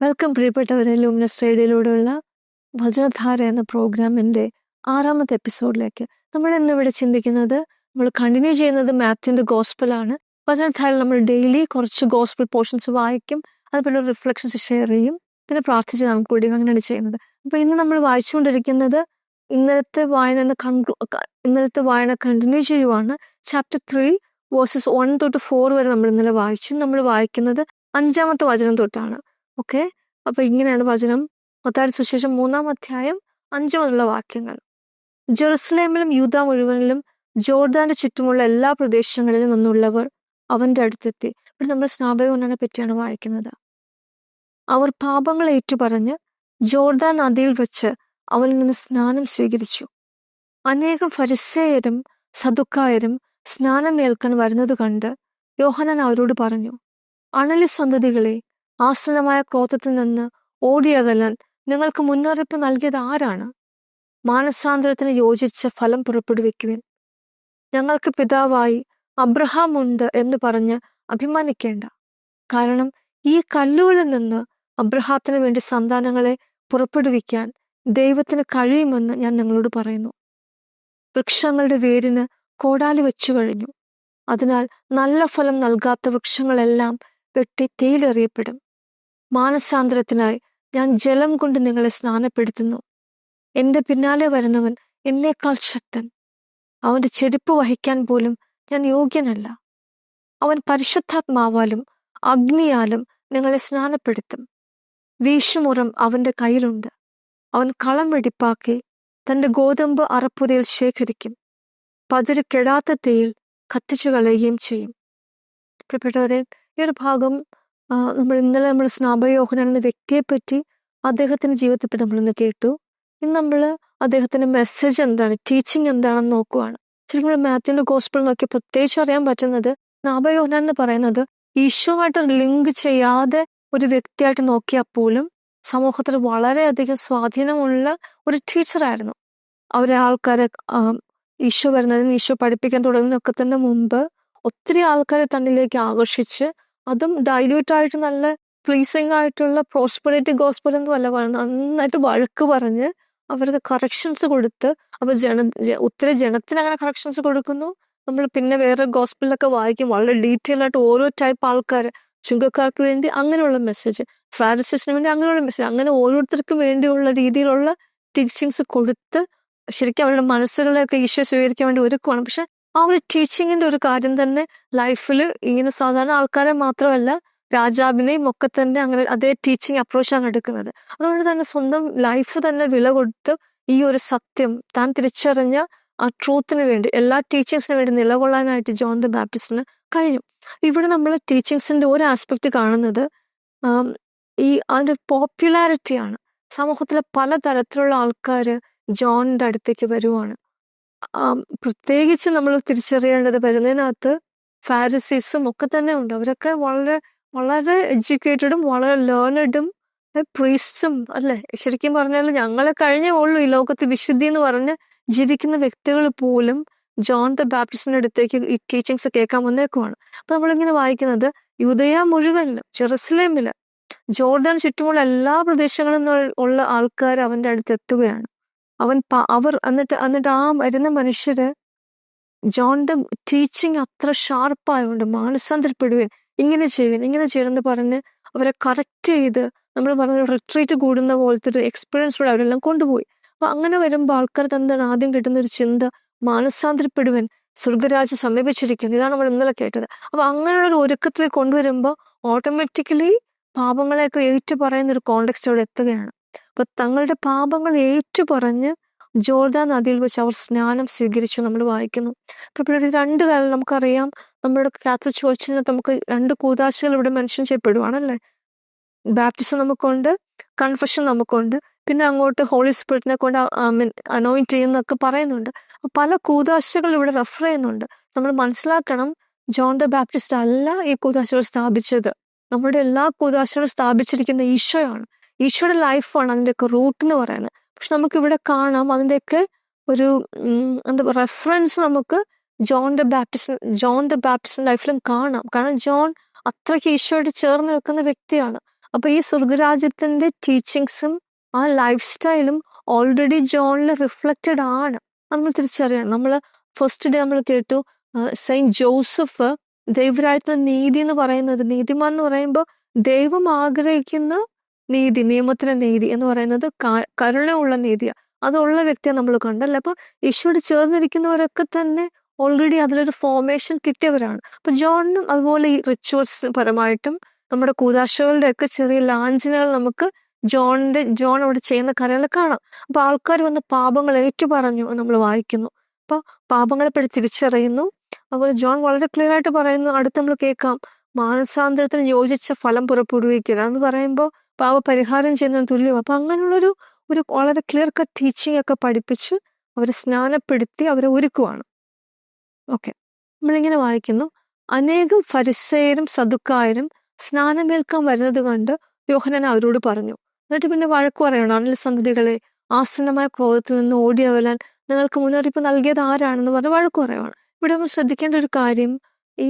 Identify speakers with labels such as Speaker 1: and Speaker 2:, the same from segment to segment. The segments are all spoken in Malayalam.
Speaker 1: വെൽക്കം പ്രിയപ്പെട്ടവരെ, ലൂമിനസ് റേഡിയോയിലൂടെയുള്ള വചനധാര എന്ന പ്രോഗ്രാമിൻ്റെ 6ാമത്തെ എപ്പിസോഡിലേക്ക്. നമ്മൾ ഇന്നിവിടെ ചിന്തിക്കുന്നത്, നമ്മൾ കണ്ടിന്യൂ ചെയ്യുന്നത് മാത്യുവിൻ്റെ ഗോസ്പലാണ്. വചനധാരയിൽ നമ്മൾ ഡെയിലി കുറച്ച് ഗോസ്പൽ പോർഷൻസ് വായിക്കും, അതുപോലെ റിഫ്ലക്ഷൻസ് ഷെയർ ചെയ്യും, പിന്നെ പ്രാർത്ഥിച്ച് നമുക്ക് കൂടി അങ്ങനെയാണ് ചെയ്യുന്നത്. അപ്പോൾ ഇന്ന് നമ്മൾ വായിച്ചുകൊണ്ടിരിക്കുന്നത് ഇന്നലത്തെ വായന കണ്ടിന്യൂ ചെയ്യുവാണ്. ചാപ്റ്റർ 3 വേഴ്സസ് 1 തൊട്ട് 4 വരെ നമ്മൾ ഇന്നലെ വായിച്ചു. നമ്മൾ വായിക്കുന്നത് 5ാമത്തെ വചനം തൊട്ടാണ്. ഓക്കെ, അപ്പൊ ഇങ്ങനെയാണ് വചനം. മത്തായിയുടെ സുവിശേഷം 3-ാം അധ്യായം 5 മുതലുള്ള വാക്യങ്ങൾ. ജെറുസലേമിലും യൂദ മുഴുവനിലും ജോർദാന്റെ ചുറ്റുമുള്ള എല്ലാ പ്രദേശങ്ങളിലും നിന്നുള്ളവർ അവന്റെ അടുത്തെത്തി. ഇവിടെ നമ്മൾ സ്നാപയോഹന്നാനെ പറ്റിയാണ് വായിക്കുന്നത്. അവർ പാപങ്ങൾ ഏറ്റുപറഞ്ഞ് ജോർദാൻ നദിയിൽ വെച്ച് അവനിൽ നിന്ന് സ്നാനം സ്വീകരിച്ചു. അനേകം ഫരിസേയരും സദുക്കായരും സ്നാനം ഏൽക്കാൻ വരുന്നത് കണ്ട് യോഹന്നാൻ അവരോട് പറഞ്ഞു, അണലി സന്തതികളെ, ആസന്നമായ ക്രോധത്തിൽ നിന്ന് ഓടിയകലാൻ നിങ്ങൾക്ക് മുന്നറിയിപ്പ് നൽകിയത് ആരാണ്? മാനസാന്തരത്തിന് യോജിച്ച ഫലം പുറപ്പെടുവിക്കുവിൻ. ഞങ്ങൾക്ക് പിതാവായി അബ്രഹാം ഉണ്ട് എന്ന് പറഞ്ഞ് അഭിമാനിക്കേണ്ട. കാരണം ഈ കല്ലുകളിൽ നിന്ന് അബ്രഹാത്തിന് വേണ്ടി സന്താനങ്ങളെ പുറപ്പെടുവിക്കാൻ ദൈവത്തിന് കഴിയുമെന്ന് ഞാൻ നിങ്ങളോട് പറയുന്നു. വൃക്ഷങ്ങളുടെ വേരിന് കോടാലി വെച്ചു കഴിഞ്ഞു. അതിനാൽ നല്ല ഫലം നൽകാത്ത വൃക്ഷങ്ങളെല്ലാം വെട്ടി തേയിലെറിയപ്പെടും. മാനസാന്തരത്തിനായി ഞാൻ ജലം കൊണ്ട് നിങ്ങളെ സ്നാനപ്പെടുത്തുന്നു. എന്റെ പിന്നാലെ വരുന്നവൻ എന്നേക്കാൾ ശക്തൻ. അവന്റെ ചെരുപ്പ് വഹിക്കാൻ പോലും ഞാൻ യോഗ്യനല്ല. അവൻ പരിശുദ്ധാത്മാവാലും അഗ്നിയാലും നിങ്ങളെ സ്നാനപ്പെടുത്തും. വീശുമുറം അവന്റെ കയ്യിലുണ്ട്. അവൻ കളം വെടിപ്പാക്കി തന്റെ ഗോതമ്പ് അറപ്പുരയിൽ ശേഖരിക്കും. പതിര് കെടാത്ത തീയിൽ കത്തിച്ചു കളയുകയും ചെയ്യും. പ്രിയപ്പെട്ടവരെ, ഈ ഒരു ഭാഗം നമ്മൾ സ്നാപയോഹന്നാൻ എന്ന വ്യക്തിയെപ്പറ്റി, അദ്ദേഹത്തിന്റെ ജീവിതത്തെപ്പറ്റി നമ്മളിന്ന് കേട്ടു. ഇന്ന് നമ്മൾ അദ്ദേഹത്തിന്റെ മെസ്സേജ് എന്താണ്, ടീച്ചിങ് എന്താണെന്ന് നോക്കുവാണ്. ശരിക്കും നമ്മൾ മാത്യുവിന്റെ ഗോസ്പൽ നോക്കി പ്രത്യേകിച്ച് അറിയാൻ പറ്റുന്നത്, സ്നാപയോഹന്നാൻ എന്ന് പറയുന്നത് ഈശോയുമായിട്ട് ലിങ്ക് ചെയ്യാതെ ഒരു വ്യക്തിയായിട്ട് നോക്കിയാൽ പോലും സമൂഹത്തിൽ വളരെയധികം സ്വാധീനമുള്ള ഒരു ടീച്ചറായിരുന്നു. അവരെ ആൾക്കാരെ ഈശോ വരുന്നതിനും ഈശോ പഠിപ്പിക്കാൻ തുടങ്ങുന്നതിനൊക്കെ തന്നെ മുമ്പ് ഒത്തിരി ആൾക്കാരെ തന്നിലേക്ക് ആകർഷിച്ച്, അതും ഡൈല്യൂട്ട് ആയിട്ട് നല്ല പ്ലീസിങ് ആയിട്ടുള്ള പ്രോസ്പെറിറ്റി ഗോസ്പൽ എന്നും അല്ല പറയുന്നത്, നന്നായിട്ട് വഴക്ക് പറഞ്ഞ് അവർക്ക് കറക്ഷൻസ് കൊടുത്ത്, അപ്പൊ ഒത്തിരി ജനത്തിന് അങ്ങനെ കറക്ഷൻസ് കൊടുക്കുന്നു. നമ്മൾ പിന്നെ വേറെ ഗോസ്പലിലൊക്കെ വായിക്കും, വളരെ ഡീറ്റെയിൽ ആയിട്ട് ഓരോ ടൈപ്പ് ആൾക്കാർ, ചുങ്കക്കാർക്ക് വേണ്ടി അങ്ങനെയുള്ള മെസ്സേജ്, ഫാരിസീസിന് വേണ്ടി അങ്ങനെയുള്ള മെസ്സേജ്, അങ്ങനെ ഓരോരുത്തർക്കും വേണ്ടിയുള്ള രീതിയിലുള്ള ടീച്ചിങ്സ് കൊടുത്ത് ശരിക്കും അവരുടെ മനസ്സുകളെയൊക്കെ ഈശോ സ്വീകരിക്കാൻ വേണ്ടി ഒരുക്കുവാണ്. പക്ഷെ ആ ഒരു ടീച്ചിങ്ങിന്റെ ഒരു കാര്യം തന്നെ ലൈഫിൽ ഇങ്ങനെ സാധാരണ ആൾക്കാരെ മാത്രമല്ല, രാജാവിനെയും ഒക്കെ തന്നെ അങ്ങനെ അതേ ടീച്ചിങ് അപ്രോച്ചാണ് എടുക്കുന്നത്. അതുകൊണ്ട് തന്നെ സ്വന്തം ലൈഫ് തന്നെ വില കൊടുത്ത് ഈ ഒരു സത്യം താൻ തിരിച്ചറിഞ്ഞ ആ ട്രൂത്തിന് വേണ്ടി, എല്ലാ ടീച്ചിങ്സിന് വേണ്ടി നിലകൊള്ളാനായിട്ട് ജോൺ ദ ബാപ്റ്റിസ്റ്റിന് കഴിഞ്ഞു. ഇവിടെ നമ്മൾ ടീച്ചിങ്സിന്റെ ഒരു ആസ്പെക്ട് കാണുന്നത് അതിന്റെ പോപ്പുലാരിറ്റിയാണ്. സമൂഹത്തിലെ പലതരത്തിലുള്ള ആൾക്കാർ ജോണിന്റെ അടുത്തേക്ക് വരുവാണ്. പ്രത്യേകിച്ച് നമ്മൾ തിരിച്ചറിയേണ്ടത്, വരുന്നതിനകത്ത് ഫാരിസീസും ഒക്കെ തന്നെ ഉണ്ട്. അവരൊക്കെ വളരെ വളരെ എഡ്യൂക്കേറ്റഡും വളരെ ലേണഡും പ്രീസ്റ്റും അല്ലേ, ശരിക്കും പറഞ്ഞാൽ ഞങ്ങളെ കഴിഞ്ഞേ ഉള്ളൂ ഈ ലോകത്ത് വിശുദ്ധി എന്ന് പറഞ്ഞ് ജീവിക്കുന്ന വ്യക്തികൾ പോലും ജോൺ ദ ബാപ്റ്റിസ്റ്റിന്റെ അടുത്തേക്ക് ഈ ടീച്ചിങ്സ് കേൾക്കാൻ വന്നേക്കുവാണ്. അപ്പൊ നമ്മളിങ്ങനെ വായിക്കുന്നത്, യൂദയ മുഴുവനിലും ജെറുസലേമില് ജോർദാൻ ചുറ്റുമുള്ള എല്ലാ പ്രദേശങ്ങളിൽ നിന്നുള്ള ആൾക്കാർ അവന്റെ അടുത്ത് എത്തുകയാണ്. അവർ എന്നിട്ട് ആ വരുന്ന മനുഷ്യര് ജോണിന്റെ ടീച്ചിങ് അത്ര ഷാർപ്പായതുകൊണ്ട് മാനസാന്തരപ്പെടുകയും ഇങ്ങനെ ചെയ്യണമെന്ന് പറഞ്ഞ് അവരെ കറക്റ്റ് ചെയ്ത്, നമ്മൾ പറഞ്ഞ റിട്രീറ്റ് കൂടുന്ന പോലത്തെ ഒരു എക്സ്പീരിയൻസിലൂടെ അവരെല്ലാം കൊണ്ടുപോയി. അപ്പൊ അങ്ങനെ വരുമ്പോൾ ആൾക്കാർക്ക് എന്താണ് ആദ്യം കിട്ടുന്ന ഒരു ചിന്ത, മാനസാന്തരപ്പെടുവൻ, സ്വർഗരാജ്യം സമീപിച്ചിരിക്കുന്നു. ഇതാണ് നമ്മൾ ഇന്നലെ കേട്ടത്. അപ്പൊ അങ്ങനെയുള്ള ഒരു ഒരുക്കത്തിൽ കൊണ്ടുവരുമ്പോൾ ഓട്ടോമാറ്റിക്കലി പാപങ്ങളെയൊക്കെ ഏറ്റു പറയുന്ന ഒരു കോണ്ടെക്സ്റ്റ് അവിടെ എത്തുകയാണ്. അപ്പൊ തങ്ങളുടെ പാപങ്ങൾ ഏറ്റുപറഞ്ഞ് ജോർദാൻ നദിയിൽ വെച്ച് അവർ സ്നാനം സ്വീകരിച്ചു നമ്മൾ വായിക്കുന്നു. അപ്പോൾ രണ്ട് കാലം നമുക്കറിയാം, നമ്മുടെ കാത്തലിക് ചർച്ചിന് നമുക്ക് 2 കൂദാശകൾ ഇവിടെ മെൻഷൻ ചെയ്യപ്പെടുവാണല്ലേ. ബാപ്റ്റിസം നമുക്കുണ്ട്, കൺഫഷൻ നമുക്കുണ്ട്, പിന്നെ അങ്ങോട്ട് ഹോളി സ്പിരിറ്റിനെ കൊണ്ട് അനോയിന്റ് ചെയ്യുന്നൊക്കെ പറയുന്നുണ്ട്. പല കൂദാശകൾ ഇവിടെ റെഫർ ചെയ്യുന്നുണ്ട്. നമ്മൾ മനസ്സിലാക്കണം, ജോൺ ദ ബാപ്റ്റിസ്റ്റ് അല്ല ഈ കൂദാശകൾ സ്ഥാപിച്ചത്. നമ്മുടെ എല്ലാ കൂദാശകളും സ്ഥാപിച്ചിരിക്കുന്ന ഈശോയാണ്. ഈശോയുടെ ലൈഫാണ് അതിൻ്റെയൊക്കെ റൂട്ട് എന്ന് പറയുന്നത്. പക്ഷെ നമുക്കിവിടെ കാണാം അതിൻ്റെയൊക്കെ ഒരു റെഫറൻസ് നമുക്ക് ജോൺ ദ ബാപ്റ്റിസ്റ്റ് ലൈഫിലും കാണാം. കാരണം ജോൺ അത്രയ്ക്ക് ഈശോയോട് ചേർന്ന് നിൽക്കുന്ന വ്യക്തിയാണ്. അപ്പൊ ഈ സ്വർഗരാജ്യത്തിന്റെ ടീച്ചിങ്സും ആ ലൈഫ് സ്റ്റൈലും ഓൾറെഡി ജോണിൽ റിഫ്ലക്റ്റഡ് ആണ്. നമ്മൾ തിരിച്ചറിയണം. നമ്മൾ ഫസ്റ്റ് ഡേ നമ്മൾ കേട്ടു സെയിന്റ് ജോസഫ് ദൈവരാജ്യത്തിലെ നീതി എന്ന് പറയുന്നത്, നീതിമാൻ എന്ന് പറയുമ്പോൾ ദൈവം ആഗ്രഹിക്കുന്ന നീതി, നിയമത്തിലെ നീതി എന്ന് പറയുന്നത് കരുണയുള്ള നീതിയാണ്. അതുള്ള വ്യക്തിയെ നമ്മൾ കണ്ടല്ലേ. അപ്പൊ ഈശോയോട് ചേർന്നിരിക്കുന്നവരൊക്കെ തന്നെ ഓൾറെഡി അതിലൊരു ഫോർമേഷൻ കിട്ടിയവരാണ്. അപ്പൊ ജോണിനും അതുപോലെ ഈ റിച്വൽസ് പരമായിട്ടും നമ്മുടെ കൂതാശകളുടെ ഒക്കെ ചെറിയ ലാഞ്ചനകൾ നമുക്ക് ജോൺ അവിടെ ചെയ്യുന്ന കാര്യങ്ങൾ കാണാം. അപ്പൊ ആൾക്കാർ വന്ന് പാപങ്ങൾ ഏറ്റുപറഞ്ഞു നമ്മൾ വായിക്കുന്നു. അപ്പൊ പാപങ്ങളെ പറ്റി തിരിച്ചറിയുന്നു. അതുപോലെ ജോൺ വളരെ ക്ലിയർ ആയിട്ട് പറയുന്നു, അടുത്ത് നമ്മൾ കേൾക്കാം, മാനസാന്തരത്തിന് യോജിച്ച ഫലം പുറപ്പെടുവിക്കുക എന്ന് പറയുമ്പോൾ പാപപരിഹാരം ചെയ്യുന്നതിന് തുല്യം. അപ്പൊ അങ്ങനെയുള്ളൊരു വളരെ ക്ലിയർ കട്ട് ടീച്ചിങ് ഒക്കെ പഠിപ്പിച്ച് അവരെ സ്നാനപ്പെടുത്തി അവരെ ഒരുക്കുവാണ്. ഓക്കെ, നമ്മളിങ്ങനെ വായിക്കുന്നു, അനേകം ഫരിസേയരും സദുക്കായരും സ്നാനമേൽക്കാൻ വരുന്നത് കണ്ട് യോഹന്നാൻ അവരോട് പറഞ്ഞു. എന്നിട്ട് പിന്നെ വഴക്ക് പറയണം, അനിൽ സന്തതികളെ, ആസന്നമായ ക്രോധത്തിൽ നിന്ന് ഓടിയവലാൻ നിങ്ങൾക്ക് മുന്നറിയിപ്പ് നൽകിയത് ആരാണെന്ന് പറഞ്ഞ് വഴക്ക് പറയുവാണ്. ഇവിടെ നമ്മൾ ശ്രദ്ധിക്കേണ്ട ഒരു കാര്യം, ഈ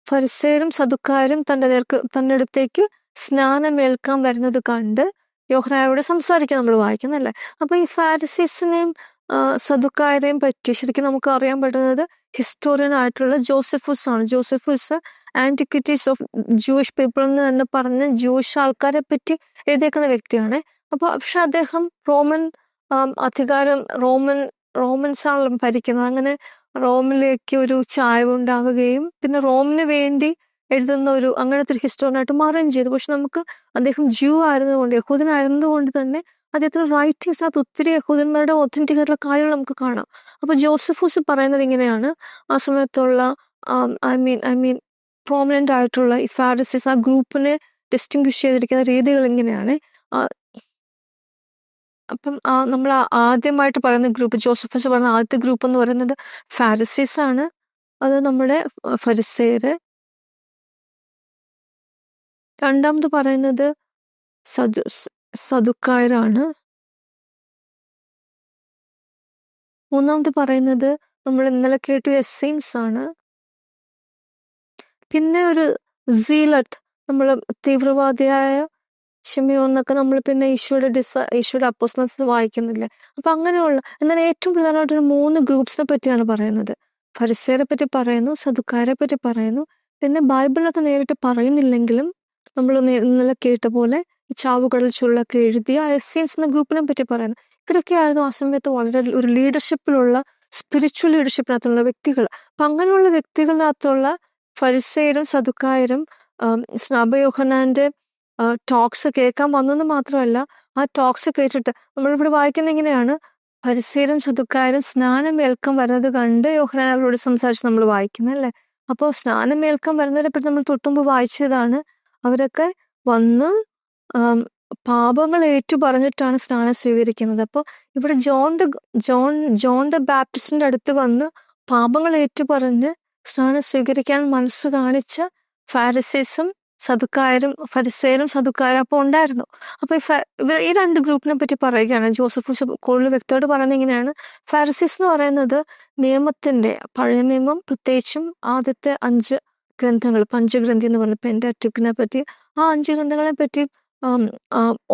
Speaker 1: ഫരിസേയരും സദുക്കാരും തന്റെ അടുത്തേക്ക് സ്നാനമേൽക്കാൻ വരുന്നത് കണ്ട് യോഹന്നാനോട് സംസാരിക്കാൻ നമ്മൾ വായിക്കുന്നല്ലേ. അപ്പൊ ഈ ഫാരിസീസിനെയും സദുക്കാരെയും പറ്റി ശരിക്കും നമുക്ക് അറിയാൻ പറ്റുന്നത് ഹിസ്റ്റോറിയൻ ആയിട്ടുള്ള ജോസഫൂസ് ആണ്. ജോസഫൂസ് ആന്റിക്വിറ്റീസ് ഓഫ് ജൂയിഷ് പീപ്പിൾ എന്ന് തന്നെ പറഞ്ഞ് ജൂയിഷ് ആൾക്കാരെ പറ്റി എഴുതിയേക്കുന്ന വ്യക്തിയാണ്. പക്ഷെ അദ്ദേഹം റോമൻ അധികാരം റോമൻസാണ് ഭരിക്കുന്നത്. അങ്ങനെ റോമിലേക്ക് ഒരു ചായ്വ് ഉണ്ടാവുകയും പിന്നെ റോമിന് വേണ്ടി എഴുതുന്ന അങ്ങനത്തെ ഒരു ഹിസ്റ്റോറിയനായിട്ട് മാറുകയും ചെയ്തു. പക്ഷെ നമുക്ക് അദ്ദേഹം ജൂ ആയിരുന്നതുകൊണ്ട്, യഹൂദനായിരുന്നതുകൊണ്ട് തന്നെ അദ്ദേഹത്തിന്റെ റൈറ്റിങ്സിനകത്ത് ഒത്തിരി യഹൂദന്മാരുടെ ഒത്തന്റിക് ആയിട്ടുള്ള കാര്യങ്ങൾ നമുക്ക് കാണാം. അപ്പൊ ജോസഫൂസ് പറയുന്നത് ഇങ്ങനെയാണ്, ആ സമയത്തുള്ള ഐ മീൻ പ്രോമിനന്റ് ആയിട്ടുള്ള ഈ ഫാരിസീസ് ആ ഗ്രൂപ്പിനെ ഡിസ്റ്റിങ്വിഷ് ചെയ്തിരിക്കുന്ന രീതികൾ ഇങ്ങനെയാണ്. അപ്പം നമ്മൾ ആദ്യമായിട്ട് പറയുന്ന ഗ്രൂപ്പ്, ജോസഫസ് പറയുന്ന ആദ്യത്തെ ഗ്രൂപ്പ് എന്ന് പറയുന്നത് ഫാരിസീസ് ആണ്. അത് നമ്മുടെ ഫരിസേയര്. രണ്ടാമത് പറയുന്നത് സദുക്കായരാണ്. മൂന്നാമത് പറയുന്നത് നമ്മൾ ഇന്നലെ കേട്ടു എസ്സൈൻസ് ആണ്. പിന്നെ ഒരു സീലറ്റ്, നമ്മൾ തീവ്രവാദിയായ ഷിമിയോന്നൊക്കെ നമ്മൾ പിന്നെ ഈശോയുടെ അപ്പോസ്തലത്തിൽ വായിക്കുന്നില്ലേ. അപ്പൊ അങ്ങനെയുള്ള, എന്നാൽ ഏറ്റവും പ്രധാനമായിട്ടൊരു 3 ഗ്രൂപ്പ്സിനെ പറ്റിയാണ് പറയുന്നത്. ഫരിസേയരെ പറ്റി പറയുന്നു, സദുക്കാരെ പറ്റി പറയുന്നു, പിന്നെ ബൈബിളിനകത്ത് നേരിട്ട് പറയുന്നില്ലെങ്കിലും നമ്മൾ ഇന്നലെ കേട്ട പോലെ ചാവുകടൽ ചുരുളൊക്കെ എഴുതിയ എസ്സീൻസ് എന്ന ഗ്രൂപ്പിനെ പറ്റി പറയുന്നു. ഇവരൊക്കെ ആയിരുന്നു ആ സമയത്ത് വളരെ ഒരു ലീഡർഷിപ്പിലുള്ള, സ്പിരിച്വൽ ലീഡർഷിപ്പിനകത്തുള്ള വ്യക്തികൾ. അപ്പൊ അങ്ങനെയുള്ള വ്യക്തികളിനകത്തുള്ള ഫരിസേയരും സദുക്കായരും സ്നാപക ടോക്സ് കേൾക്കാൻ വന്നെന്ന് മാത്രമല്ല, ആ ടോക്സ് കേട്ടിട്ട് നമ്മളിവിടെ വായിക്കുന്ന ഇങ്ങനെയാണ്, ഫരിസേയരും സദുക്കായരും സ്നാനമേൽക്കാൻ വരുന്നത് കണ്ട് യോഹന്നാൻ അവരോട് സംസാരിച്ച് നമ്മൾ വായിക്കുന്നല്ലേ. അപ്പോൾ സ്നാനമേൽക്കാൻ വരുന്നവരെ പറ്റി നമ്മൾ തൊട്ടുമ്പ് വായിച്ചതാണ്. അവരൊക്കെ വന്ന് പാപങ്ങൾ ഏറ്റു പറഞ്ഞിട്ടാണ് സ്നാനം സ്വീകരിക്കുന്നത്. അപ്പോൾ ഇവിടെ ജോൺ ദ ബാപ്റ്റിസ്റ്റിന്റെ അടുത്ത് വന്ന് പാപങ്ങൾ ഏറ്റു പറഞ്ഞ് സ്നാനം സ്വീകരിക്കാൻ മനസ്സ് കാണിച്ച ഫരിസേയരും സദുക്കായരും അപ്പോൾ ഉണ്ടായിരുന്നു. അപ്പൊ ഈ 2 ഗ്രൂപ്പിനെ പറ്റി പറയുകയാണ്. ജോസഫൂസ് കൂടുതൽ വ്യക്തമായിട്ട് പറയുന്നത് ഇങ്ങനെയാണ്, ഫാരിസീസ് എന്ന് പറയുന്നത് നിയമത്തിന്റെ, പഴയ നിയമം പ്രത്യേകിച്ചും ആദ്യത്തെ 5 ഗ്രന്ഥങ്ങൾ, പഞ്ചഗ്രന്ഥി എന്ന് പറയുന്ന പെന്റാറ്റിക്കിനെ പറ്റി, ആ 5 ഗ്രന്ഥങ്ങളെ പറ്റി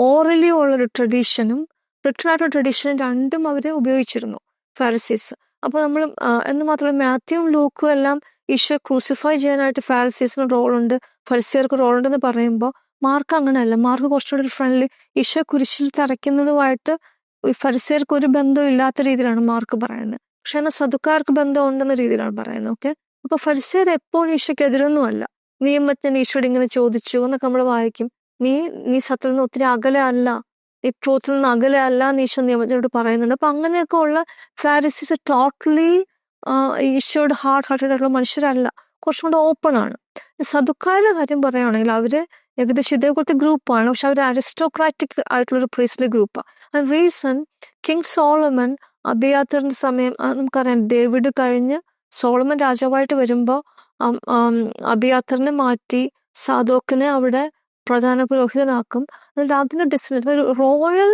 Speaker 1: ഓറലി ഉള്ളൊരു ട്രഡീഷനും റിട്ടണായിട്ടുള്ള ട്രഡീഷനും രണ്ടും അവര് ഉപയോഗിച്ചിരുന്നു ഫാരിസീസ്. അപ്പൊ നമ്മൾ എന്ന് മാത്രമല്ല, മാത്യുവും ലൂക്കും എല്ലാം ഈശോ ക്രൂസിഫൈ ചെയ്യാനായിട്ട് ഫാരിസീസിന് റോളുണ്ട്, ഫരിസേയർക്ക് റോളുണ്ടെന്ന് പറയുമ്പോൾ മാർക്ക് അങ്ങനെയല്ല. മാർക്ക് കുറച്ചുകൂടി ഒരു ഫ്രണ്ട്ലി, ഈശോ കുരിശിൽ തറയ്ക്കുന്നതുമായിട്ട് ഫരിസേയർക്ക് ഒരു ബന്ധവും ഇല്ലാത്ത രീതിയിലാണ് മാർക്ക് പറയുന്നത്. പക്ഷെ എന്നാൽ സദുക്കാർക്ക് ബന്ധം ഉണ്ടെന്ന രീതിയിലാണ് പറയുന്നത്. ഓക്കെ, അപ്പൊ ഫരിസേയർ എപ്പോഴും ഈശോയ്ക്ക് എതിരൊന്നുമല്ല. നിയമത്തിന് ഈശോയോട് ഇങ്ങനെ ചോദിച്ചു എന്നൊക്കെ നമ്മൾ വായിക്കും. നീ സത്യത്തിൽ നിന്ന് ഒത്തിരി അകലെ അല്ല, ഈ ട്രൂത്തിൽ നിന്ന് അകലെ അല്ല എന്ന് ഈശോ നിയമത്തിനോട് പറയുന്നുണ്ട്. അപ്പൊ അങ്ങനെയൊക്കെ ഉള്ള ഫാരിസീസ് ടോട്ടലി ഈശോയുടെ ഹാർട്ടഡ് ആയിട്ടുള്ള മനുഷ്യരല്ല, കുറച്ചും കൂടെ ഓപ്പൺ ആണ്. സദുക്കാരുടെ കാര്യം പറയുകയാണെങ്കിൽ അവര് ഏകദേശം ഇതേപോലത്തെ ഗ്രൂപ്പാണ്, പക്ഷെ അവർ അരിസ്റ്റോക്രാറ്റിക് ആയിട്ടുള്ളൊരു പ്രീസ്ലി ഗ്രൂപ്പാണ്. ആൻഡ് റീസൺ, കിങ് സോളമൻ അബിയാത്തറിന്റെ സമയം നമുക്കറിയാം, ഡേവിഡ് കഴിഞ്ഞ് സോളമൻ രാജാവായിട്ട് വരുമ്പോൾ അബിയാത്തറിനെ മാറ്റി സാദോക്കിനെ അവിടെ പ്രധാന പുരോഹിതനാക്കും. എന്നിട്ട് അതിന്റെ ഡിസ്റ്റൻസ് ഒരു റോയൽ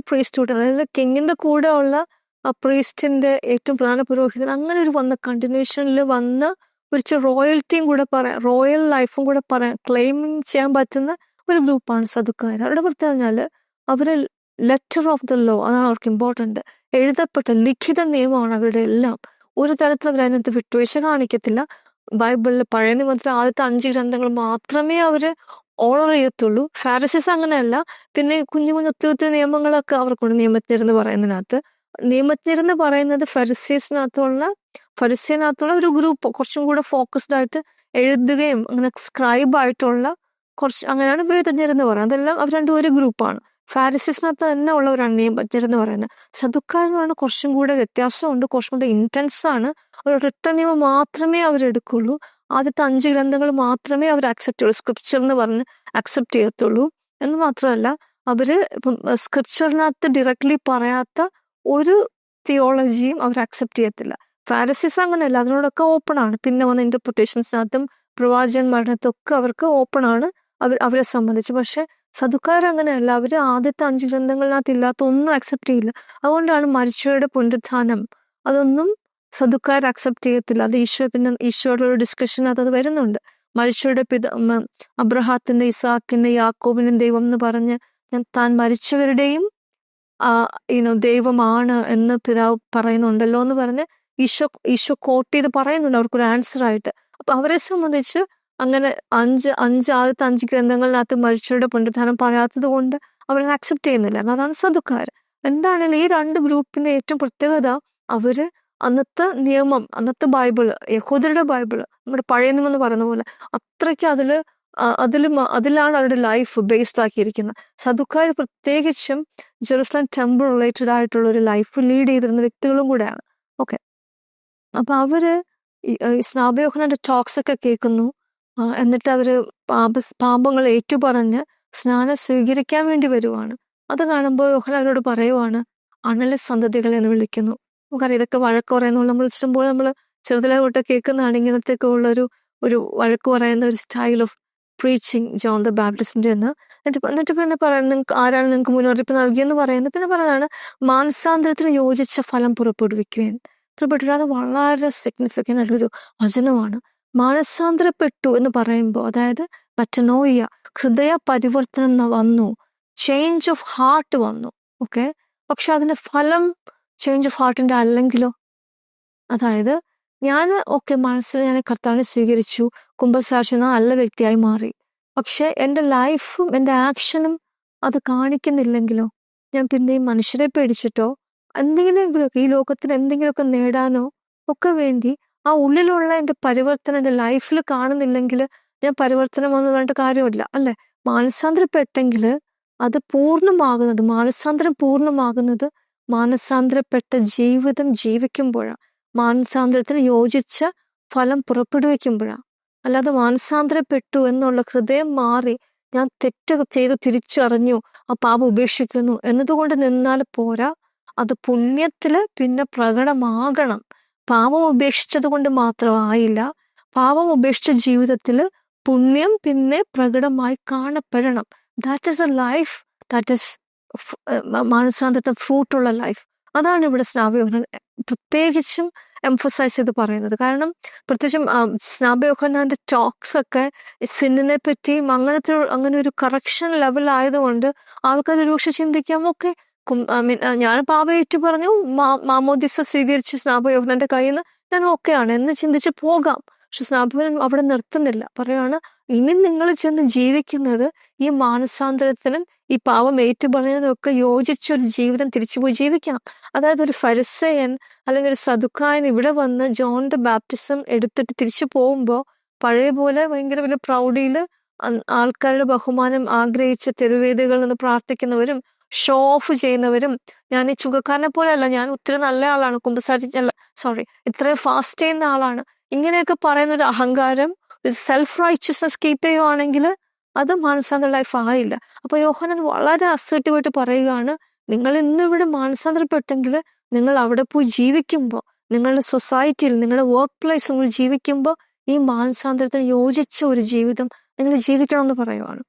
Speaker 1: പ്രീസ്റ്റ്ഹുഡ്, അതായത് കിങ്ങിന്റെ കൂടെ ഉള്ള പ്രീസ്റ്റിന്റെ ഏറ്റവും പ്രധാന പുരോഹിതൻ, അങ്ങനെ ഒരു കണ്ടിന്യൂഷനിൽ വന്ന ഒരു റോയൽറ്റിയും കൂടെ പറയാം, റോയൽ ലൈഫും കൂടെ ക്ലെയിമിങ് ചെയ്യാൻ പറ്റുന്ന ഒരു ഗ്രൂപ്പാണ് സദുക്കായർ. അവരുടെ പ്രത്യേകത പറഞ്ഞാൽ അവർ ലെറ്റർ ഓഫ് ദ ലോ, അതാണ് അവർക്ക് ഇമ്പോർട്ടൻറ്റ്. എഴുതപ്പെട്ട ലിഖിത നിയമമാണ് അവരുടെ എല്ലാം. ഒരു തരത്തിൽ അവർ അതിനകത്ത് വിട്ടുവീഴ്ച കാണിക്കത്തില്ല. ബൈബിളിൽ പഴയ നിയമത്തിൽ ആദ്യത്തെ 5 ഗ്രന്ഥങ്ങൾ മാത്രമേ അവർ ഓണർ ചെയ്യത്തുള്ളൂ. ഫാരിസീസ് അങ്ങനെയല്ല. പിന്നെ കുഞ്ഞു കുഞ്ഞു ഒത്തിരി നിയമങ്ങളൊക്കെ അവർക്കുണ്ട് നിയമജ്ഞരെന്ന് പറയുന്നതിനകത്ത്. നിയമജ്ഞരെന്ന് പറയുന്നത് ഫരിസ്യനകത്തുള്ള ഒരു ഗ്രൂപ്പ്, കുറച്ചും കൂടെ ഫോക്കസ്ഡ് ആയിട്ട് എഴുതുകയും അങ്ങനെ സ്ക്രൈബായിട്ടുള്ള അങ്ങനെയാണ് വേദജ്ഞരെന്ന് പറയുന്നത്. അതെല്ലാം അവർ രണ്ടും ഒരു ഗ്രൂപ്പാണ്. ഫാരിസീസിനകത്ത് തന്നെ ഉള്ളവരാണ് നിയമജ്ഞരെന്ന് പറയുന്നത്. സദുക്കാരെന്ന് പറയുന്നത് കുറച്ചും കൂടെ വ്യത്യാസമുണ്ട്, കുറച്ചും കൂടെ ഇൻറ്റൻസ് ആണ്. ഒരു റിട്ടൺ നിയമം മാത്രമേ അവരെടുക്കുള്ളൂ. ആദ്യത്തെ 5 ഗ്രന്ഥങ്ങൾ മാത്രമേ അവർ അക്സെപ്റ്റ് ചെയ്യുള്ളൂ, സ്ക്രിപ്ചർ എന്ന് പറഞ്ഞ് അക്സെപ്റ്റ് ചെയ്യത്തുള്ളൂ. എന്ന് മാത്രമല്ല, അവർ ഇപ്പം സ്ക്രിപ്ചറിനകത്ത് ഡയറക്റ്റ്ലി പറയാത്ത ഒരു തിയോളജിയും അവർ അക്സെപ്റ്റ് ചെയ്യത്തില്ല. ഫാരിസീസ് അങ്ങനെയല്ല, അതിനോടൊക്കെ ഓപ്പൺ ആണ്. പിന്നെ വന്ന ഇന്റർപ്രിട്ടേഷൻസിനകത്തും പ്രവാചകന്മാരിനകത്തൊക്കെ അവർക്ക് ഓപ്പൺ ആണ് അവരെ സംബന്ധിച്ച്. പക്ഷെ സദുക്കാർ അങ്ങനെയല്ല, അവർ ആദ്യത്തെ 5 ഗ്രന്ഥങ്ങളിനകത്ത് ഇല്ലാത്ത ഒന്നും അക്സെപ്റ്റ് ചെയ്യില്ല. അതുകൊണ്ടാണ് മരിച്ചവരുടെ പുനരുത്ഥാനം അതൊന്നും സദുക്കാർ അക്സെപ്റ്റ് ചെയ്യത്തില്ല. അത് ഈശോയുടെ ഒരു ഡിസ്കഷനകത്ത് അത് വരുന്നുണ്ട്. മരിച്ചവരുടെ അബ്രഹാത്തിന്റെ, ഇസാക്കിന്റെ, യാക്കോബിന്റെ ദൈവം എന്ന് പറഞ്ഞ് താൻ മരിച്ചവരുടെയും ദൈവമാണ് എന്ന് പിതാവ് പറയുന്നുണ്ടല്ലോ എന്ന് പറഞ്ഞ് ഈശോ കോട്ട് ചെയ്ത് പറയുന്നുണ്ട് അവർക്കൊരു ആൻസർ ആയിട്ട്. അപ്പൊ അവരെ സംബന്ധിച്ച് അങ്ങനെ ആദ്യത്തെ 5 ഗ്രന്ഥങ്ങളിനകത്ത് മരിച്ചവരുടെ പുനരുത്ഥാനം പറയാത്തത് കൊണ്ട് അവരത് അക്സെപ്റ്റ് ചെയ്യുന്നില്ല. അതാണ് സദുക്കാർ. എന്താണെങ്കിലും ഈ 2 ഗ്രൂപ്പിന്റെ ഏറ്റവും പ്രത്യേകത, അവര് അന്നത്തെ നിയമം, അന്നത്തെ ബൈബിള്, യഹൂദരുടെ ബൈബിള്, നമ്മുടെ പഴയ നിയമം എന്ന് പറയുന്ന പോലെ അത്രയ്ക്ക് അതിലാണ് അവരുടെ ലൈഫ് ബേസ്ഡ് ആക്കിയിരിക്കുന്നത്. സദുക്കാർ പ്രത്യേകിച്ചും ജെറുസലേം ടെമ്പിൾ റിലേറ്റഡ് ആയിട്ടുള്ള ഒരു ലൈഫ് ലീഡ് ചെയ്തിരുന്ന വ്യക്തികളും കൂടെയാണ്. ഓക്കെ, അപ്പൊ അവര് സ്നാപക യോഹന്നാന്റെ ടോക്സ് ഒക്കെ കേൾക്കുന്നു. എന്നിട്ട് അവര് പാപങ്ങൾ ഏറ്റുപറഞ്ഞ് സ്നാനം സ്വീകരിക്കാൻ വേണ്ടി വരുവാണ്. അത് കാണുമ്പോൾ യോഹന്നാൻ അവരോട് പറയുവാണ്, അണല സന്തതികൾ എന്ന് വിളിക്കുന്നു. നമുക്കറിയാം ഇതൊക്കെ വഴക്ക് പറയുന്നത് നമ്മൾ ഇഷ്ടംപോലെ നമ്മൾ ചെറുതിലെ തൊട്ട് കേൾക്കുന്നതാണ്. ഇങ്ങനത്തെയൊക്കെ ഉള്ളൊരു വഴക്ക് പറയുന്ന ഒരു style of preaching John the ബാപ്റ്റിസ്റ്റിന്റെ എന്ന്. എന്നിട്ട് പിന്നെ പറയുന്നത്, ആരാണ് നിങ്ങൾക്ക് മുന്നറിയിപ്പ് നൽകിയെന്ന് പറയുന്നത്. പിന്നെ പറയുന്നതാണ്, മാനസാന്തരത്തിന് യോജിച്ച ഫലം പുറപ്പെടുവിക്കുകയും. അത് വളരെ സിഗ്നിഫിക്കൻ്റ് ആയിട്ടൊരു വചനമാണ്. മാനസാന്തരപ്പെട്ടു എന്ന് പറയുമ്പോൾ, അതായത് മെറ്റനോയിയ, ഹൃദയ പരിവർത്തനം വന്നു, ചേഞ്ച് ഓഫ് ഹാർട്ട് വന്നു. ഓക്കെ, പക്ഷെ അതിന്റെ ഫലം ചേഞ്ച് ഓഫ് ഹാർട്ടിന്റെ അല്ലെങ്കിലോ, അതായത് മനസ്സിൽ ഞാൻ കർത്താവിനെ സ്വീകരിച്ചു, കുമ്പസാരിച്ചു, നല്ല വ്യക്തിയായി മാറി. പക്ഷെ എൻ്റെ ലൈഫും എൻ്റെ ആക്ഷനും അത് കാണിക്കുന്നില്ലെങ്കിലോ, ഞാൻ പിന്നെയും മനുഷ്യരെ പേടിച്ചിട്ടോ എന്തെങ്കിലുമൊക്കെ ഈ ലോകത്തിന് എന്തെങ്കിലുമൊക്കെ നേടാനോ ഒക്കെ വേണ്ടി ആ ഉള്ളിലുള്ള എൻ്റെ പരിവർത്തനം എൻ്റെ ലൈഫിൽ കാണുന്നില്ലെങ്കിൽ ഞാൻ പരിവർത്തനം വന്നു പറഞ്ഞിട്ട് കാര്യമില്ല, അല്ലെ? മാനസാന്തരപ്പെട്ടെങ്കിൽ അത് പൂർണ്ണമാകുന്നത്, മാനസാന്തരം പൂർണ്ണമാകുന്നത് മാനസാന്തരപ്പെട്ട ജീവിതം ജീവിക്കുമ്പോഴാണ്, മാനസാന്തരത്തിന് യോജിച്ച ഫലം പുറപ്പെടുവിക്കുമ്പോഴാണ്. അല്ലാതെ മാനസാന്തരപ്പെട്ടു എന്നുള്ള ഹൃദയം മാറി ഞാൻ തെറ്റ് ചെയ്ത് തിരിച്ചറിഞ്ഞു, ആ പാപം ഉപേക്ഷിക്കുന്നു എന്നതുകൊണ്ട് നിന്നാൽ പോരാ, അത് പുണ്യത്തില് പിന്നെ പ്രകടമാകണം. പാപം ഉപേക്ഷിച്ചത് കൊണ്ട് മാത്രമായില്ല, പാപം ഉപേക്ഷിച്ച ജീവിതത്തില് പുണ്യം പിന്നെ പ്രകടമായി കാണപ്പെടണം. That is a life, that is മാനസാന്തരത്തെ ഫ്രൂട്ടുള്ള ലൈഫ്. അതാണ് ഇവിടെ സ്നാപക യോഹന്നാൻ പ്രത്യേകിച്ചും എംഫസൈസ് ചെയ്ത് പറയുന്നത്. കാരണം പ്രത്യേകിച്ചും സ്നാപക യോഹന്നാന്റെ ടോക്സ് ഒക്കെ സിന്നിനെ പറ്റിയും അങ്ങനെ ഒരു കറക്ഷൻ ലെവൽ ആയതുകൊണ്ട് ആൾക്കാർ ഒരുപക്ഷെ ചിന്തിക്കാം, ഓക്കെ ഞാൻ പാപം ഏറ്റു പറഞ്ഞു, മാമോദിസ സ്വീകരിച്ചു സ്നാപക യോഹന്നാന്റെ കയ്യിൽ നിന്ന്, ഞാൻ ഓക്കെയാണ് എന്ന് ചിന്തിച്ച് പോകാം. പക്ഷെ സ്നാപകൻ അവിടെ നിർത്തുന്നില്ല, പറയാണ് ഇനി നിങ്ങൾ ചെന്ന് ജീവിക്കുന്നത് ഈ മാനസാന്തരത്തിനും ഈ പാവം ഏറ്റുപറഞ്ഞതിനൊക്കെ യോജിച്ചൊരു ജീവിതം തിരിച്ചുപോയി ജീവിക്കണം. അതായത് ഒരു ഫരിസേയൻ അല്ലെങ്കിൽ ഒരു സദുക്കായൻ ഇവിടെ വന്ന് ജോണിന്റെ ബാപ്റ്റിസം എടുത്തിട്ട് തിരിച്ചു പോകുമ്പോൾ പഴയ പോലെ ഭയങ്കര വലിയ പ്രൗഢിയിൽ ആൾക്കാരുടെ ബഹുമാനം ആഗ്രഹിച്ച തെരുവേദികളിൽ നിന്ന് പ്രാർത്ഥിക്കുന്നവരും ഷോ ഓഫ് ചെയ്യുന്നവരും, ഞാൻ ഈ ചുങ്കക്കാരനെ പോലെയല്ല, ഞാൻ ഒത്തിരി നല്ല ആളാണ്, ഇത്രയും ഫാസ്റ്റ് ചെയ്യുന്ന ആളാണ്, ഇങ്ങനെയൊക്കെ പറയുന്ന ഒരു അഹങ്കാരം, സെൽഫ് റൈച്ചസ്നെസ് കീപ്പ് ചെയ്യുവാണെങ്കിൽ അത് മാനസാന്തര ലൈഫ് ആയില്ല. അപ്പൊ യോഹന്നാൻ വളരെ അസർട്ടീവായിട്ട് പറയുകയാണ്, നിങ്ങൾ ഇന്നിവിടെ മാനസാന്തരപ്പെട്ടെങ്കിൽ നിങ്ങൾ അവിടെ പോയി ജീവിക്കുമ്പോൾ, നിങ്ങളുടെ സൊസൈറ്റിയിൽ, നിങ്ങളുടെ വർക്ക് പ്ലേസ് നിങ്ങൾ ജീവിക്കുമ്പോൾ ഈ മാനസാന്തരത്തിന് യോജിച്ച ഒരു ജീവിതം നിങ്ങൾ ജീവിക്കണമെന്ന് പറയുവാണ്.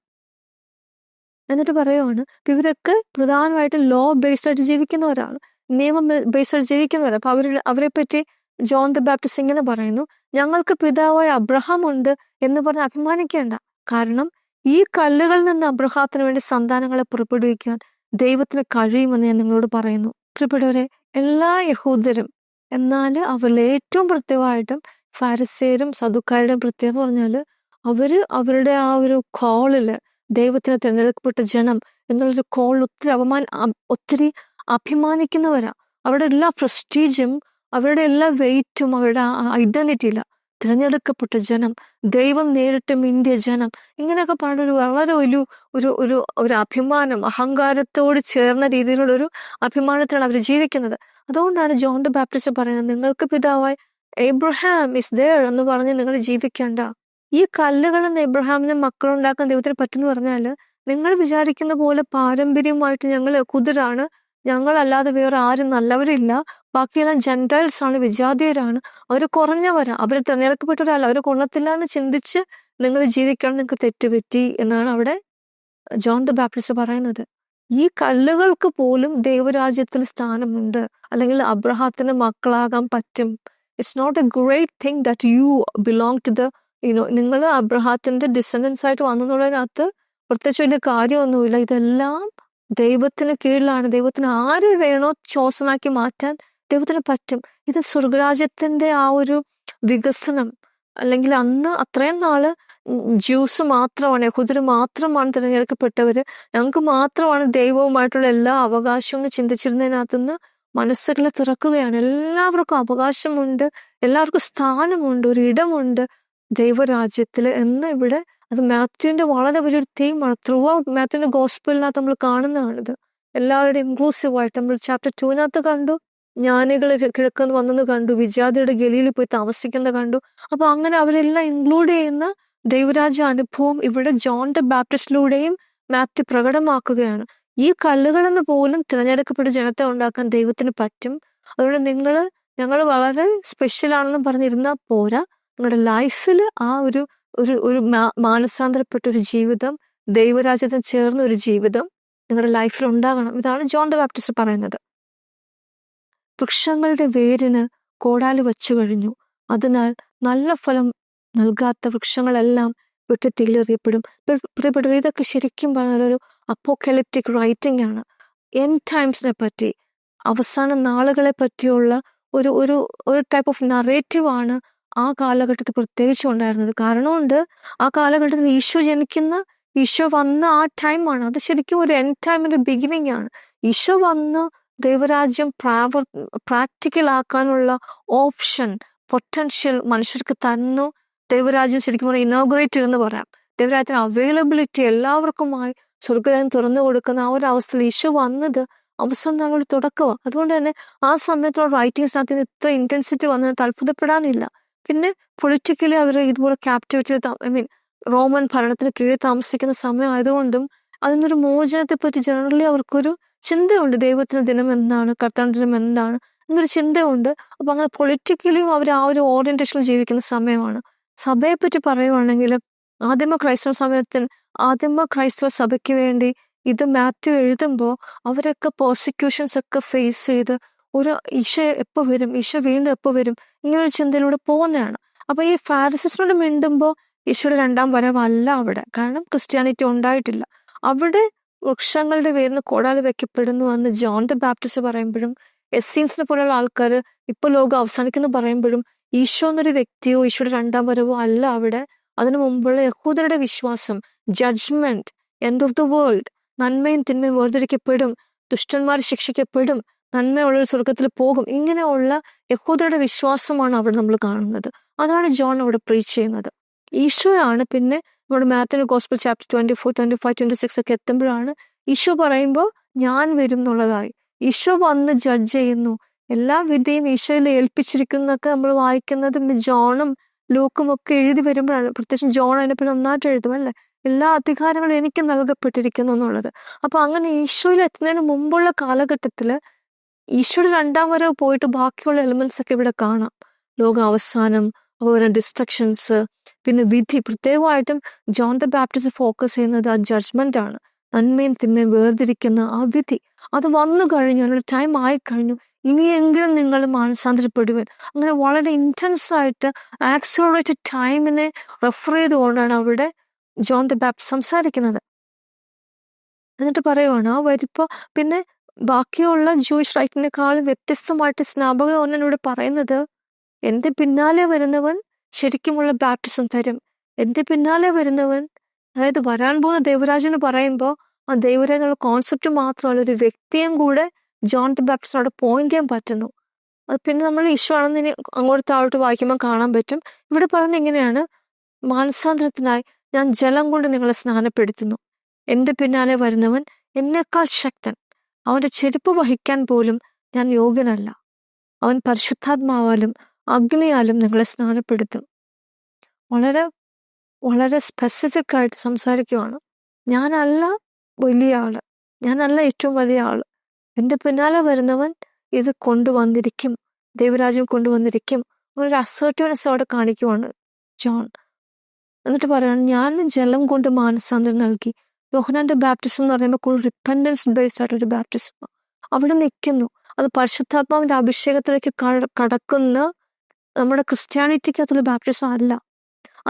Speaker 1: എന്നിട്ട് പറയുവാണ്, ഇവരൊക്കെ പ്രധാനമായിട്ട് ലോ ബേസ്ഡ് ആയിട്ട് ജീവിക്കുന്നവരാണ്, നിയമം ബേസ്ഡ് ആയിട്ട് ജീവിക്കുന്നവരാണ്. അപ്പൊ അവരെ പറ്റി ജോൺ ദ ബാപ്റ്റിസ്റ്റ് ഇങ്ങനെ പറയുന്നു, ഞങ്ങൾക്ക് പിതാവായ അബ്രഹാം ഉണ്ട് എന്ന് പറഞ്ഞ് അഭിമാനിക്കേണ്ട. കാരണം ഈ കല്ലുകളിൽ നിന്ന് അബ്രഹാത്തിന് വേണ്ടി സന്താനങ്ങളെ പുറപ്പെടുവിക്കാൻ ദൈവത്തിന് കഴിയുമെന്ന് ഞാൻ നിങ്ങളോട് പറയുന്നു. പ്രിയപ്പെട്ടവരെ, എല്ലാ യഹൂദരും, എന്നാൽ അവരിൽ ഏറ്റവും പ്രത്യേകമായിട്ടും ഫാരിസേരും സദുക്കാരുടെയും പ്രത്യേകത പറഞ്ഞാൽ അവരുടെ ആ ഒരു കോളില് ദൈവത്തിന് തിരഞ്ഞെടുക്കപ്പെട്ട ജനം എന്നുള്ളൊരു കോളിൽ ഒത്തിരി അഭിമാനിക്കുന്നവരാ. അവരുടെ എല്ലാ പ്രസ്റ്റീജും അവരുടെ എല്ലാ വെയിറ്റും അവരുടെ ഐഡന്റിറ്റിയില്ല. തിരഞ്ഞെടുക്കപ്പെട്ട ജനം, ദൈവം നേരിട്ട് മിണ്ടിയ ജനം, ഇങ്ങനെയൊക്കെ പറഞ്ഞൊരു വളരെ ഒരു അഭിമാനം, അഹങ്കാരത്തോട് ചേർന്ന രീതിയിലുള്ള ഒരു അഭിമാനത്തിലാണ് അവർ ജീവിക്കുന്നത്. അതുകൊണ്ടാണ് ജോൺ ദ ബാപ്റ്റിസ്റ്റ് പറയുന്നത്, നിങ്ങൾക്ക് പിതാവായി എബ്രഹാം ഇസ് ദേർ എന്ന് പറഞ്ഞ് നിങ്ങൾ ജീവിക്കേണ്ട. ഈ കല്ലുകളിൽ നിന്ന് എബ്രഹാമിന് മക്കളുണ്ടാക്കാൻ ദൈവത്തിന് പറ്റുമെന്ന് പറഞ്ഞാൽ, നിങ്ങൾ വിചാരിക്കുന്ന പോലെ പാരമ്പര്യമായിട്ട് ഞങ്ങൾ യഹൂദരാണ്, ഞങ്ങളല്ലാതെ വേറെ ആരും നല്ലവരില്ല, ബാക്കിയെല്ലാം ജെന്റൈൽസ് ആണ്, വിജാതീയരാണ്, അവർ കുറഞ്ഞവരാ, അവർ തിരഞ്ഞെടുക്കപ്പെട്ടവരല്ല, അവർ കൊള്ളത്തില്ല എന്ന് ചിന്തിച്ച് നിങ്ങൾ ജീവിക്കണം, നിങ്ങൾക്ക് തെറ്റുപറ്റി എന്നാണ് അവിടെ ജോൺ ദ ബാപ്റ്റിസ്റ്റ് പറയുന്നത്. ഈ കല്ലുകൾക്ക് പോലും ദൈവരാജ്യത്തിൽ സ്ഥാനമുണ്ട്, അല്ലെങ്കിൽ അബ്രഹാത്തിന് മക്കളാകാൻ പറ്റും. It's not a great thing that you belong to the നിങ്ങൾ അബ്രഹാത്തിന്റെ ഡിസെൻഡൻസ് ആയിട്ട് വന്നെന്നുള്ളതിനകത്ത് പ്രത്യേകിച്ച് വലിയ കാര്യമൊന്നുമില്ല. ഇതെല്ലാം ദൈവത്തിന് കീഴിലാണ്. ദൈവത്തിന് ആര് വേണോ ചോസനാക്കി മാറ്റാൻ ദൈവത്തിന് പറ്റും. ഇത് സ്വർഗരാജ്യത്തിന്റെ ആ ഒരു വികസനം, അല്ലെങ്കിൽ അന്ന് അത്രയും നാള് ജ്യൂസ് മാത്രമാണ്, യഹൂദര് മാത്രമാണ് തിരഞ്ഞെടുക്കപ്പെട്ടവര്, ഞങ്ങൾക്ക് മാത്രമാണ് ദൈവവുമായിട്ടുള്ള എല്ലാ അവകാശവും എന്ന് ചിന്തിച്ചിരുന്നതിനകത്തുനിന്ന് മനസ്സുകളെ തുറക്കുകയാണ്. എല്ലാവർക്കും അവകാശമുണ്ട്, എല്ലാവർക്കും സ്ഥാനമുണ്ട്, ഒരു ഇടമുണ്ട് ദൈവരാജ്യത്തില് എന്ന് ഇവിടെ അത് മാത്യുവിന്റെ വളരെ വലിയൊരു തീമാണ്. ത്രൂ ഔട്ട് മാത്യുവിന്റെ ഗോസ്പലിനകത്ത് നമ്മൾ കാണുന്നതാണിത്. എല്ലാവരുടെയും ഇൻക്ലൂസീവായിട്ട് നമ്മൾ ചാപ്റ്റർ 2 കണ്ടു, ജ്ഞാനികൾ കിഴക്കെന്ന് വന്നെന്ന് കണ്ടു, വിജാതിയുടെ ഗലിയിൽ പോയി താമസിക്കുന്നത് കണ്ടു. അപ്പൊ അങ്ങനെ അവരെല്ലാം ഇൻക്ലൂഡ് ചെയ്യുന്ന ദൈവരാജ്യ അനുഭവം ഇവിടെ ജോൺ ദ ബാപ്റ്റിസ്റ്റിലൂടെയും മാത്യു പ്രകടമാക്കുകയാണ്. ഈ കല്ലുകളെന്ന് പോലും തിരഞ്ഞെടുക്കപ്പെട്ട ജനത്തെ ഉണ്ടാക്കാൻ ദൈവത്തിന് പറ്റും. അതുകൊണ്ട് ഞങ്ങൾ വളരെ സ്പെഷ്യലാണെന്ന് പറഞ്ഞിരുന്നാൽ പോരാ, നിങ്ങളുടെ ലൈഫിൽ ആ ഒരു മാനസാന്തരപ്പെട്ട ഒരു ജീവിതം, ദൈവരാജ്യത്തിന് ചേർന്ന ഒരു ജീവിതം നിങ്ങളുടെ ലൈഫിൽ ഉണ്ടാകണം. ഇതാണ് ജോൺ ദ ബാപ്റ്റിസ്റ്റ് പറയുന്നത്. വൃക്ഷങ്ങളുടെ വേരിന് കോടാലി വച്ചു കഴിഞ്ഞു, അതിനാൽ നല്ല ഫലം നൽകാത്ത വൃക്ഷങ്ങളെല്ലാം വിട്ട് തീയിലെറിയപ്പെടും. പ്രിയപ്പെട്ടവർ, ഇതൊക്കെ ശരിക്കും പറഞ്ഞൊരു അപ്പോക്കലിപ്റ്റിക് റൈറ്റിംഗ് ആണ്. എൻഡ് ടൈംസിനെ പറ്റി, അവസാന നാളുകളെ പറ്റിയുള്ള ഒരു ടൈപ്പ് ഓഫ് നറേറ്റീവ് ആണ് ആ കാലഘട്ടത്തിൽ പ്രത്യേകിച്ചും ഉണ്ടായിരുന്നത്. കാരണമുണ്ട്, ആ കാലഘട്ടത്തിൽ ഈശോ വന്ന ആ ടൈമാണ്. അത് ശരിക്കും ഒരു എൻഡ് ടൈമിന്റെ ബിഗിനിങ് ആണ്. ഈശോ വന്ന് ദൈവരാജ്യം പ്രാക്ടിക്കൽ ആക്കാനുള്ള ഓപ്ഷൻ, പൊട്ടൻഷ്യൽ മനുഷ്യർക്ക് തന്നു. ദൈവരാജ്യം ശരിക്കും പറഞ്ഞാൽ ഇനോഗ്രേറ്റ് എന്ന് പറയാം. ദൈവരാജ്യത്തിന് അവൈലബിലിറ്റി എല്ലാവർക്കുമായി സ്വർഗ്ഗരാജ്യം തുറന്നു കൊടുക്കുന്ന ആ ഒരു അവസ്ഥയിൽ ഈശോ വന്നത് അവസാനം നാളുകൾ തുടക്കമാണ്. അതുകൊണ്ട് തന്നെ ആ സമയത്തുള്ള റൈറ്റിംഗ്സിനകത്ത് ഇത്ര ഇന്റൻസിറ്റി വന്നത് അത്ഭുതപ്പെടാനില്ല. പിന്നെ പൊളിറ്റിക്കലി അവർ ഇതുപോലെ ക്യാപ്റ്റിവിറ്റി, റോമൻ ഭരണത്തിന് കീഴിൽ താമസിക്കുന്ന സമയം ആയതുകൊണ്ടും അതിനൊരു മോചനത്തെ പറ്റി ജനറലി അവർക്കൊരു ചിന്തയുണ്ട്. ദൈവത്തിന് ദിനം എന്താണ്, കർത്താവിന്റെ ദിനം എന്താണ് എന്നൊരു ചിന്തയുണ്ട്. അപ്പൊ അങ്ങനെ പൊളിറ്റിക്കലിയും അവർ ആ ഒരു ഓറിയന്റേഷനിൽ ജീവിക്കുന്ന സമയമാണ്. സഭയെ പറ്റി പറയുവാണെങ്കിൽ ആദിമ ക്രൈസ്തവ സഭയ്ക്ക് വേണ്ടി ഇത് മാത്യു എഴുതുമ്പോൾ അവരൊക്കെ പ്രോസിക്യൂഷൻസ് ഒക്കെ ഫേസ് ചെയ്ത് ഈശോ എപ്പോൾ വരും, ഈശോ വീണ്ടും എപ്പോൾ വരും, ഇങ്ങനൊരു ചിന്തയിലൂടെ പോകുന്നതാണ്. അപ്പൊ ഈ ഫാരിസീസിനോട് മിണ്ടുമ്പോൾ ഈശോയുടെ 2ാം വരവല്ല അവിടെ. കാരണം ക്രിസ്ത്യാനിറ്റി ഉണ്ടായിട്ടില്ല. അവിടെ വൃക്ഷങ്ങളുടെ പേരിന് കോടാലി വെക്കപ്പെടുന്നു എന്ന് ജോൺ ദ ബാപ്റ്റിസ്റ്റ് പറയുമ്പോഴും, എസ്സീൻസിനെ പോലെയുള്ള ആൾക്കാർ ഇപ്പൊ ലോകം അവസാനിക്കുന്നു പറയുമ്പോഴും, ഈശോ എന്നൊരു വ്യക്തിയോ ഈശോയുടെ 2ാം വരവോ അല്ല അവിടെ. അതിനു മുമ്പുള്ള യഹൂദരുടെ വിശ്വാസം, judgment, end of the world, നന്മയും തിന്മയും വേർതിരിക്കപ്പെടും, ദുഷ്ടന്മാർ ശിക്ഷിക്കപ്പെടും, നന്മയുള്ള സ്വർഗത്തിൽ പോകും, ഇങ്ങനെയുള്ള യഹൂദരുടെ വിശ്വാസമാണ് അവിടെ നമ്മൾ കാണുന്നത്. അതാണ് ജോൺ അവിടെ പ്രീച്ച് ചെയ്യുന്നത്. ഈശോയാണ് പിന്നെ നമ്മുടെ മാത്യു ഗോസ്പൽ ചാപ്റ്റർ 24, 25, 26 ഒക്കെ എത്തുമ്പോഴാണ് ഈശോ പറയുമ്പോൾ ഞാൻ വരും എന്നുള്ളതായി. ഈശോ വന്ന് ജഡ്ജ് ചെയ്യുന്നു, എല്ലാ വിധിയും ഈശോയിൽ ഏൽപ്പിച്ചിരിക്കുന്നതൊക്കെ നമ്മൾ വായിക്കുന്നത് ജോണും ലൂക്കും ഒക്കെ എഴുതി വരുമ്പോഴാണ്. പ്രത്യേകിച്ച് ജോൺ അതിനെപ്പറ്റി നന്നായിട്ട് എഴുതും, അല്ലേ, എല്ലാ അധികാരങ്ങളും എനിക്ക് നൽകപ്പെട്ടിരിക്കുന്നു എന്നുള്ളത്. അപ്പൊ അങ്ങനെ ഈശോയിൽ എത്തുന്നതിന് മുമ്പുള്ള കാലഘട്ടത്തില് ഈശോയുടെ 2ാം വരവ് പോയിട്ട് ബാക്കിയുള്ള എലിമെന്റ്സ് ഒക്കെ ഇവിടെ കാണാം. ലോക അവസാനം, അതുപോലെ ഡിസ്ട്രക്ഷൻസ്, പിന്നെ വിധി. പ്രത്യേകമായിട്ടും ജോൺ ദ ബാപ്റ്റിസ്റ്റ് ഫോക്കസ് ചെയ്യുന്നത് ആ ജഡ്ജ്മെന്റ് ആണ്. നന്മയും തിന്മയും വേർതിരിക്കുന്ന ആ വിധി അത് വന്നു കഴിഞ്ഞു, അതിനുള്ള ടൈം ആയിക്കഴിഞ്ഞു. ഇനിയെങ്കിലും നിങ്ങൾ മാനസാന്തരപ്പെടുവൻ. അങ്ങനെ വളരെ ഇൻറ്റൻസ് ആയിട്ട് ആക്സിലറേറ്റഡ് ടൈമിനെ റെഫർ ചെയ്തുകൊണ്ടാണ് അവിടെ ജോൺ ദ ബാപ്റ്റിസ്റ്റ് സംസാരിക്കുന്നത്. എന്നിട്ട് പറയുവാണ് ആ വരുമ്പോൾ പിന്നെ ബാക്കിയുള്ള ജൂയിഷ് റൈറ്റിനേക്കാളും വ്യത്യസ്തമായിട്ട് സ്നാപക യോഹന്നാൻ പറയുന്നത്, എൻ്റെ പിന്നാലെ വരുന്നവൻ ശരിക്കുമുള്ള ബാപ്റ്റിസം തരും. എൻ്റെ പിന്നാലെ വരുന്നവൻ, അതായത് വരാൻ പോകുന്ന ദൈവരാജൻ എന്ന് പറയുമ്പോൾ ആ ദൈവരാജൻ എന്നുള്ള കോൺസെപ്റ്റ് മാത്രമല്ല, ഒരു വ്യക്തിയും കൂടെ ജോൺ ദി ബാപ്റ്റിസ്റ്റിനോട് പോയിന്റ് ചെയ്യാൻ പറ്റുന്നു. അത് പിന്നെ നമ്മൾ ഈശോ ആണെന്ന് ഇനി അങ്ങോട്ട് താഴോട്ട് വായിക്കുമ്പോൾ കാണാൻ പറ്റും. ഇവിടെ പറയുന്നത് ഇങ്ങനെയാണ്, മാനസാന്തരത്തിനായി ഞാൻ ജലം കൊണ്ട് നിങ്ങളെ സ്നാനപ്പെടുത്തുന്നു. എൻ്റെ പിന്നാലെ വരുന്നവൻ എന്നേക്കാൾ ശക്തൻ, അവൻ്റെ ചെരുപ്പ് വഹിക്കാൻ പോലും ഞാൻ യോഗ്യനല്ല. അവൻ പരിശുദ്ധാത്മാവാലും അഗ്നിയാലും നിങ്ങളെ സ്നാനപ്പെടുത്തും. വളരെ വളരെ സ്പെസിഫിക് ആയിട്ട് സംസാരിക്കുവാണ്. ഞാനല്ല വലിയ ആള്, ഞാനല്ല ഏറ്റവും വലിയ ആള്, എൻ്റെ പിന്നാലെ വരുന്നവൻ ഇത് കൊണ്ടുവന്നിരിക്കും, ദൈവരാജ്യം കൊണ്ടുവന്നിരിക്കും. ഒരു അസേർട്ടീവ്നെസ് അവിടെ കാണിക്കുവാണ് ജോൺ. എന്നിട്ട് പറയുകയാണ്, ഞാൻ ജലം കൊണ്ട് മാനസാന്തരം നൽകി. യോഹന്നാന്റെ ബാപ്റ്റിസം എന്ന് പറയുമ്പോൾ കൂടുതൽ റിപ്പൻഡൻസ് ബേസ്ഡ് ആയിട്ടൊരു ബാപ്റ്റിസം അവിടെ നിൽക്കുന്നു. അത് പരിശുദ്ധാത്മാവിന്റെ അഭിഷേകത്തിലേക്ക് കടക്കുന്ന നമ്മുടെ ക്രിസ്ത്യാനിറ്റിക്കകത്തുള്ള ബാപ്റ്റിസം അല്ല.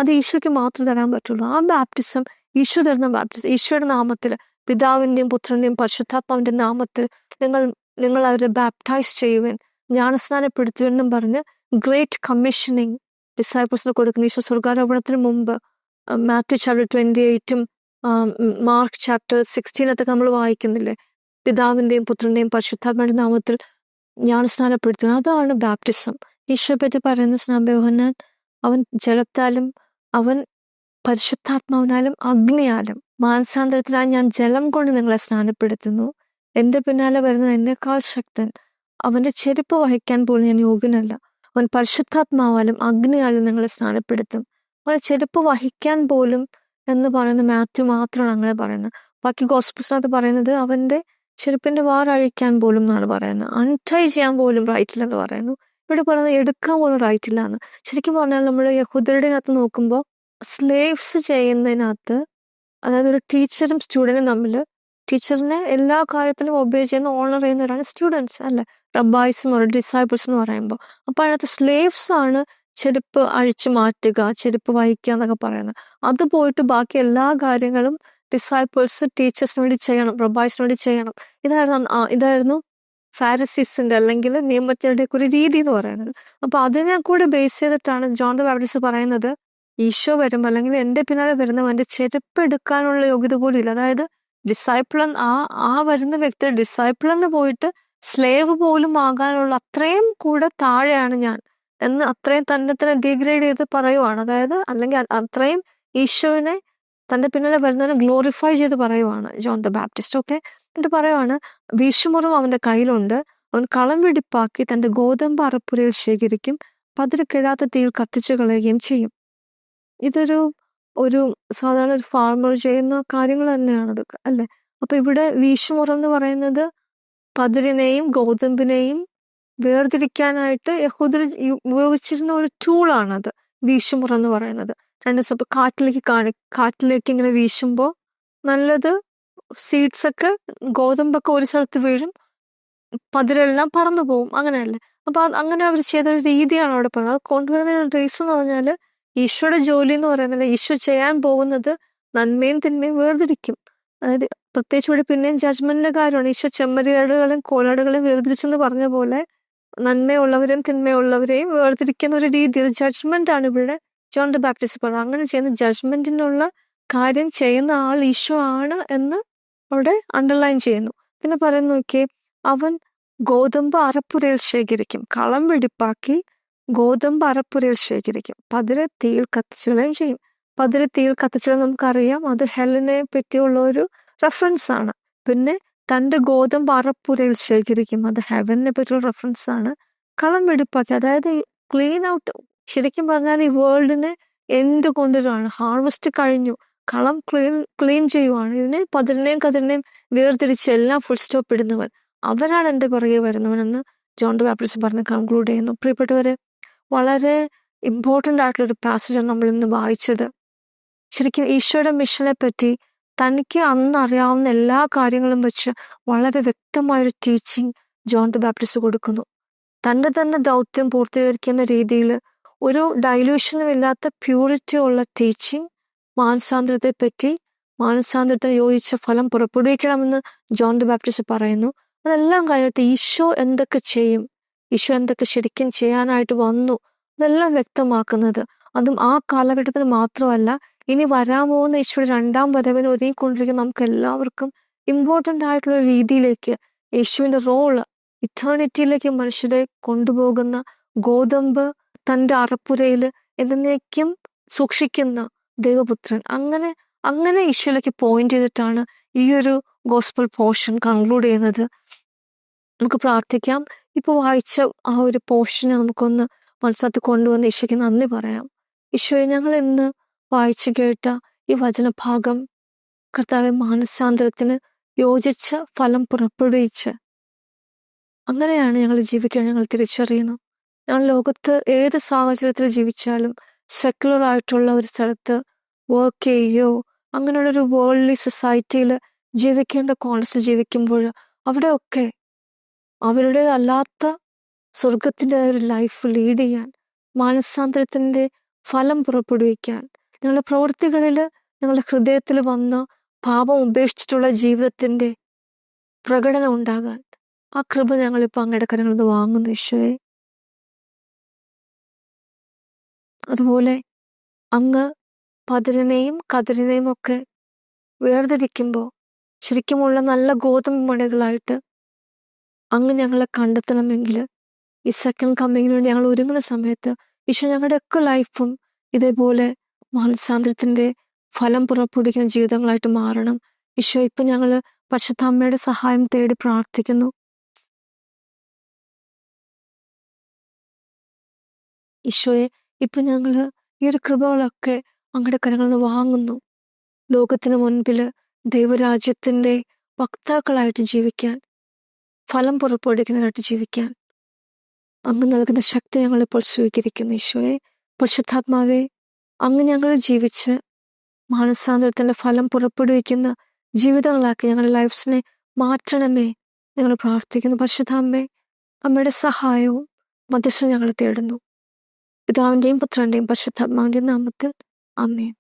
Speaker 1: അത് ഈശോയ്ക്ക് മാത്രം തരാൻ പറ്റുള്ളൂ. ആ ബാപ്റ്റിസം ഈശോ തരുന്ന ബാപ്റ്റിസം, ഈശോയുടെ നാമത്തിൽ, പിതാവിൻ്റെയും പുത്രൻ്റെയും പരിശുദ്ധാത്മാവിൻ്റെ നാമത്തിൽ നിങ്ങൾ അവരെ ബാപ്റ്റൈസ് ചെയ്യുവാൻ, ജ്ഞാനസ്നാനപ്പെടുത്തുവാൻ എന്നും പറഞ്ഞ് ഗ്രേറ്റ് കമ്മീഷനിങ് ഡിസൈപ്പിൾസിന് കൊടുക്കുന്ന ഈശോ സ്വർഗാരോപണത്തിന് മുമ്പ് മാത്യു ചാപ്റ്റർ 28 മാർക്ക് ചാപ്റ്റർ 16 നമ്മൾ വായിക്കുന്നില്ലേ, പിതാവിൻ്റെയും പുത്രൻ്റെയും പരിശുദ്ധാത്മാവിൻ്റെ നാമത്തിൽ ജ്ഞാനസ്നാനപ്പെടുത്തുന്നത്. അതാണ് ബാപ്റ്റിസം. ഈശോയെ പറ്റി പറയുന്ന സ്നാപക യോഹന്നാൻ, അവൻ ജലത്താലും അവൻ പരിശുദ്ധാത്മാവിനാലും അഗ്നിയാലും, മാനസാന്തരത്തിനായി ഞാൻ ജലം കൊണ്ട് നിങ്ങളെ സ്നാനപ്പെടുത്തുന്നു. എൻ്റെ പിന്നാലെ വരുന്ന എന്നേക്കാൾ ശക്തൻ, അവൻ്റെ ചെരുപ്പ് വഹിക്കാൻ പോലും ഞാൻ യോഗ്യനല്ല. അവൻ പരിശുദ്ധാത്മാവാലും അഗ്നിയാലും നിങ്ങളെ സ്നാനപ്പെടുത്തും. അവൻ ചെരുപ്പ് വഹിക്കാൻ പോലും എന്ന് പറയുന്ന മാത്യു മാത്രമാണ് അങ്ങനെ പറയുന്നത്. ബാക്കി ഗോസ്പൽസിനകത്ത് പറയുന്നത് അവൻ്റെ ചെരുപ്പിൻ്റെ വാറഴിക്കാൻ പോലും എന്നാണ് പറയുന്നത്. അൺടൈ ചെയ്യാൻ പോലും റൈറ്റില്ലെന്ന് പറയുന്നു. ഇവിടെ പറയുന്നത് എടുക്കാൻ പോലും റൈറ്റില്ല എന്ന്. ശരിക്കും പറഞ്ഞാൽ നമ്മൾ യഹൂദരുടെ അകത്ത് നോക്കുമ്പോൾ സ്ലേവ്സ് ചെയ്യുന്നതിനകത്ത്, അതായത് ഒരു ടീച്ചറും സ്റ്റുഡൻറ്റും തമ്മിൽ, ടീച്ചറിനെ എല്ലാ കാര്യത്തിലും ഒബേ ചെയ്യുന്ന ഓണർ ചെയ്യുന്നവരാണ് സ്റ്റുഡൻസ് അല്ലേ, റബ്ബായ്സും ഒരു ഡിസൈപ്പിൾസ് എന്ന് പറയുമ്പോൾ. അപ്പോൾ അതിനകത്ത് സ്ലേവ്സ് ആണ് ചെരുപ്പ് അഴിച്ചു മാറ്റുക, ചെരുപ്പ് വഹിക്കുക എന്നൊക്കെ പറയുന്നത്. അത് പോയിട്ട് ബാക്കി എല്ലാ കാര്യങ്ങളും ഡിസൈപ്പിൾസ് ടീച്ചേഴ്സിന് വേണ്ടി ചെയ്യണം, റബ്ബായ്സിന് വേണ്ടി ചെയ്യണം. ഇതായിരുന്നു ഫാരിസീസിന്റെ അല്ലെങ്കിൽ നിയമത്തിന്റെ ഒരു രീതി എന്ന് പറയുന്നത്. അപ്പൊ അതിനെ കൂടെ ബേസ് ചെയ്തിട്ടാണ് ജോൺ ദ ബാപ്റ്റിസ്റ്റ് പറയുന്നത്, ഈശോ വരുമ്പോൾ അല്ലെങ്കിൽ എൻ്റെ പിന്നാലെ വരുന്നവൻ്റെ ചെരുപ്പ് എടുക്കാനുള്ള യോഗ്യത പോലും ഇല്ല. അതായത് ഡിസൈപ്പിൾ ആ വരുന്ന വ്യക്തി ഡിസൈപ്പിൾ എന്ന് പോയിട്ട് സ്ലേവ് പോലും ആകാനുള്ള അത്രയും കൂടെ താഴെയാണ് ഞാൻ എന്ന് അത്രയും തന്നെ ഡിഗ്രേഡ് ചെയ്ത് പറയുവാണ്. അതായത് അല്ലെങ്കിൽ അത്രയും ഈശോവിനെ തൻ്റെ പിന്നാലെ വരുന്നതിനെ ഗ്ലോറിഫൈ ചെയ്ത് പറയുവാണ് ജോൺ ദ ബാപ്റ്റിസ്റ്റ്. ഓക്കെ, എന്നിട്ട് പറയുവാണ്, വീശുമുറം അവൻ്റെ കയ്യിലുണ്ട്, അവൻ കളം വെടിപ്പാക്കി തൻ്റെ ഗോതമ്പ് അറപ്പുരയിൽ ശേഖരിക്കും, പതിരക്കിടാത്ത തീയിൽ കത്തിച്ചു കളയുകയും ചെയ്യും. ഇതൊരു സാധാരണ ഒരു ഫാർമർ ചെയ്യുന്ന കാര്യങ്ങൾ തന്നെയാണ് ഇതൊക്കെ അല്ലേ. അപ്പൊ ഇവിടെ വീശുമുറം എന്ന് പറയുന്നത് പതിരിനെയും ഗോതമ്പിനെയും വേർതിരിക്കാനായിട്ട് യഹൂദർ ഉപയോഗിച്ചിരുന്ന ഒരു ടൂളാണത്, വീശുമുറം എന്ന് പറയുന്നത്. രണ്ട് ദിവസം കാറ്റിലേക്ക് ഇങ്ങനെ വീശുമ്പോൾ നല്ലത് സീഡ്സ് ഒക്കെ, ഗോതമ്പൊക്കെ ഒരു സ്ഥലത്ത് വീഴും, പതിരെല്ലാം പറന്നു പോകും, അങ്ങനെയല്ലേ. അപ്പൊ അങ്ങനെ അവർ ചെയ്തൊരു രീതിയാണ് അവിടെ പറയുന്നത്. അത് കൊണ്ടുവരുന്ന റീസൺ എന്ന് പറഞ്ഞാൽ ഈശോയുടെ ജോലി എന്ന് പറയുന്നത്, ഈശോ ചെയ്യാൻ പോകുന്നത് നന്മയും തിന്മയും വേർതിരിക്കും. അതായത് പ്രത്യേകിച്ച് ഇവിടെ പിന്നെയും ജഡ്ജ്മെന്റിന്റെ കാര്യമാണ്. ഈശോ ചെമ്മരിയാടുകളും കോലാടുകളെയും വേർതിരിച്ചെന്ന് പറഞ്ഞ പോലെ നന്മയുള്ളവരെയും തിന്മയുള്ളവരെയും വേർതിരിക്കുന്ന ഒരു രീതി, ഒരു ജഡ്ജ്മെന്റ് ആണ് ഇവിടെ ജോൺ ദ ബാപ്റ്റിസ്റ്റ് പറയുന്നത്. അങ്ങനെ ചെയ്യുന്ന ജഡ്ജ്മെന്റിനുള്ള കാര്യം ചെയ്യുന്ന ആൾ ഈശോ ആണ് എന്ന് അവിടെ അണ്ടർലൈൻ ചെയ്യുന്നു. പിന്നെ പറയുന്നു, നോക്കിയേ, അവൻ ഗോതമ്പ് അറപ്പുരയിൽ ശേഖരിക്കും, കളം വെടിപ്പാക്കി ഗോതമ്പ് അറപ്പുരയിൽ ശേഖരിക്കും, പതിരെ തീയിൽ കത്തിച്ചുകളയും ചെയ്യും. പതിരെ തീയിൽ കത്തിച്ചുകളയും നമുക്കറിയാം, അത് ഹെലനെ പറ്റിയുള്ള ഒരു റെഫറൻസ് ആണ്. പിന്നെ തൻ്റെ ഗോതമ്പ് അറപ്പുരയിൽ ശേഖരിക്കും, അത് ഹെവനെ പറ്റിയുള്ള റെഫറൻസ് ആണ്. കളം വെടിപ്പാക്കി, അതായത് ക്ലീൻ ഔട്ട്, ശരിക്കും പറഞ്ഞാൽ ഈ വേൾഡിനെ എന്ത് കൊണ്ടുവരുവാണ്, ഹാർവെസ്റ്റ് കഴിഞ്ഞു, കളം ക്ലീൻ ചെയ്യുവാണ്. ഇതിനെ പതിരിനെയും കതിരിനെയും വേർതിരിച്ച് എല്ലാം ഫുൾ സ്റ്റോപ്പ് ഇടുന്നവൻ, അവരാണ് എൻ്റെ പുറകെ വരുന്നവനെന്ന് ജോൺ ദ ബാപ്റ്റിസ്റ്റ് പറഞ്ഞ് കൺക്ലൂഡ് ചെയ്യുന്നു. പ്രിയപ്പെട്ടവരെ, വളരെ ഇമ്പോർട്ടൻ്റ് ആയിട്ടുള്ളൊരു പാസേജാണ് നമ്മൾ ഇന്ന് വായിച്ചത്. ശരിക്കും ഈശോയുടെ മിഷനെ പറ്റി തനിക്ക് അന്ന് അറിയാവുന്ന എല്ലാ കാര്യങ്ങളും വെച്ച് വളരെ വ്യക്തമായൊരു ടീച്ചിങ് ജോൺ ദ ബാപ്റ്റിസ്റ്റ് കൊടുക്കുന്നു. തൻ്റെ തന്നെ ദൗത്യം പൂർത്തീകരിക്കുന്ന രീതിയിൽ ഒരു ഡൈല്യൂഷനും ഇല്ലാത്ത പ്യൂരിറ്റി ഉള്ള ടീച്ചിങ്, മാനസാന്തരത്തെ പറ്റി, മാനസാന്തരത്തിന് യോജിച്ച ഫലം പുറപ്പെടുവിക്കണമെന്ന് ജോൺ ദ ബാപ്റ്റിസ്റ്റ് പറയുന്നു. അതെല്ലാം കഴിഞ്ഞിട്ട് ഈശോ എന്തൊക്കെ ചെയ്യും, ഈശോ എന്തൊക്കെ ശരിക്കും ചെയ്യാനായിട്ട് വന്നു, അതെല്ലാം വ്യക്തമാക്കുന്നത്. അതും ആ കാലഘട്ടത്തിൽ മാത്രമല്ല, ഇനി വരാൻ പോകുന്ന ഈശോയുടെ 2ാം വരവിന് ഒരുങ്ങിക്കൊണ്ടിരിക്കുന്ന നമുക്ക് എല്ലാവർക്കും ഇമ്പോർട്ടൻ്റ് ആയിട്ടുള്ള രീതിയിലേക്ക് യേശുവിൻ്റെ റോള്, ഇറ്റേണിറ്റിയിലേക്ക് മനുഷ്യരെ കൊണ്ടുപോകുന്ന ഗോതമ്പ് തൻ്റെ അറപ്പുരയിൽ എന്നേക്കും സൂക്ഷിക്കുന്ന ദൈവപുത്രൻ, അങ്ങനെ ഈശോയിലേക്ക് പോയിന്റ് ചെയ്തിട്ടാണ് ഈ ഒരു ഗോസ്പൽ പോർഷൻ കൺക്ലൂഡ് ചെയ്യുന്നത്. നമുക്ക് പ്രാർത്ഥിക്കാം. ഇപ്പോൾ വായിച്ച ആ ഒരു പോർഷനെ നമുക്കൊന്ന് മനസ്സിലാക്കി കൊണ്ടുവന്ന് ഈശോയ്ക്ക് നന്ദി പറയാം. ഈശോയെ, ഞങ്ങൾ ഇന്ന് വായിച്ചു കേട്ട ഈ വചനഭാഗം കർത്താവെ മാനസാന്തരത്തിന് യോജിച്ച ഫലം പുറപ്പെടുവിച്ച് അങ്ങനെയാണ് ഞങ്ങൾ ജീവിക്കാൻ ഞങ്ങൾ തിരിച്ചറിയണം. ഞങ്ങൾ ലോകത്ത് ഏത് സാഹചര്യത്തിൽ ജീവിച്ചാലും, സെക്യുലർ ആയിട്ടുള്ള ഒരു സ്ഥലത്ത് വർക്ക് ചെയ്യുകയോ അങ്ങനെയുള്ളൊരു വേൾഡ്ലി സൊസൈറ്റിയിൽ ജീവിക്കേണ്ട കോൺസ് ജീവിക്കുമ്പോൾ അവിടെയൊക്കെ അവരുടേതല്ലാത്ത സ്വർഗത്തിൻ്റെ ഒരു ലൈഫ് ലീഡ് ചെയ്യാൻ, മാനസാന്തരത്തിൻ്റെ ഫലം പുറപ്പെടുവിക്കാൻ, ഞങ്ങളുടെ പ്രവൃത്തികളിൽ ഞങ്ങളുടെ ഹൃദയത്തിൽ വന്ന് പാപം ഉപേക്ഷിച്ചിട്ടുള്ള ജീവിതത്തിൻ്റെ പ്രകടനം ഉണ്ടാകാൻ ആ കൃപ ഞങ്ങളിപ്പോൾ അങ്ങയുടെ കരങ്ങളിൽ നിന്ന് വാങ്ങുന്നു ഈശോയെ. അതുപോലെ അങ്ങ് പതിരിനെയും കതിരിനെയും ഒക്കെ വേർതിരിക്കുമ്പോൾ ശരിക്കുമുള്ള നല്ല ഗോതമ്പ് മണികളായിട്ട് അങ്ങ് ഞങ്ങളെ കണ്ടെത്തണമെങ്കിൽ ഈ സെക്കൻഡ് കമ്മിങ്ങിന് വേണ്ടി ഞങ്ങൾ ഒരുങ്ങുന്ന സമയത്ത് ഈശോ ഞങ്ങളുടെയൊക്കെ ലൈഫും ഇതേപോലെ മാനസാന്തരത്തിൻ്റെ ഫലം പുറപ്പെടുവിക്കുന്ന ജീവിതങ്ങളായിട്ട് മാറണം. ഈശോ, ഇപ്പം ഞങ്ങൾ പരിശുദ്ധ അമ്മയുടെ സഹായം തേടി പ്രാർത്ഥിക്കുന്നു. ഈശോയെ, ഇപ്പം ഞങ്ങൾ ഈ ഒരു കൃപകളൊക്കെ അങ്ങയുടെ കരങ്ങളിൽ നിന്ന് വാങ്ങുന്നു. ലോകത്തിന് മുൻപിൽ ദൈവരാജ്യത്തിൻ്റെ വക്താക്കളായിട്ട് ജീവിക്കാൻ, ഫലം പുറപ്പെടുവിക്കുന്നതിനായിട്ട് ജീവിക്കാൻ അങ്ങ് നൽകുന്ന ശക്തി ഞങ്ങളിപ്പോൾ സ്വീകരിക്കുന്നു. ഈശോയെ, പരിശുദ്ധാത്മാവെ, അങ്ങ് ഞങ്ങൾ ജീവിച്ച് മാനസാന്തരത്തിൻ്റെ ഫലം പുറപ്പെടുവിക്കുന്ന ജീവിതങ്ങളാക്കി ഞങ്ങളുടെ ലൈഫ്സിനെ മാറ്റണമേ ഞങ്ങൾ പ്രാർത്ഥിക്കുന്നു. പരിശുദ്ധാമ്മേ, അമ്മയുടെ സഹായവും മധ്യസ്ഥവും ഞങ്ങൾ തേടുന്നു. പിതാവിൻ്റെയും പുത്രൻ്റെയും പരിശുദ്ധാത്മാവിൻ്റെയും നാമത്തിൽ ആമേൻ.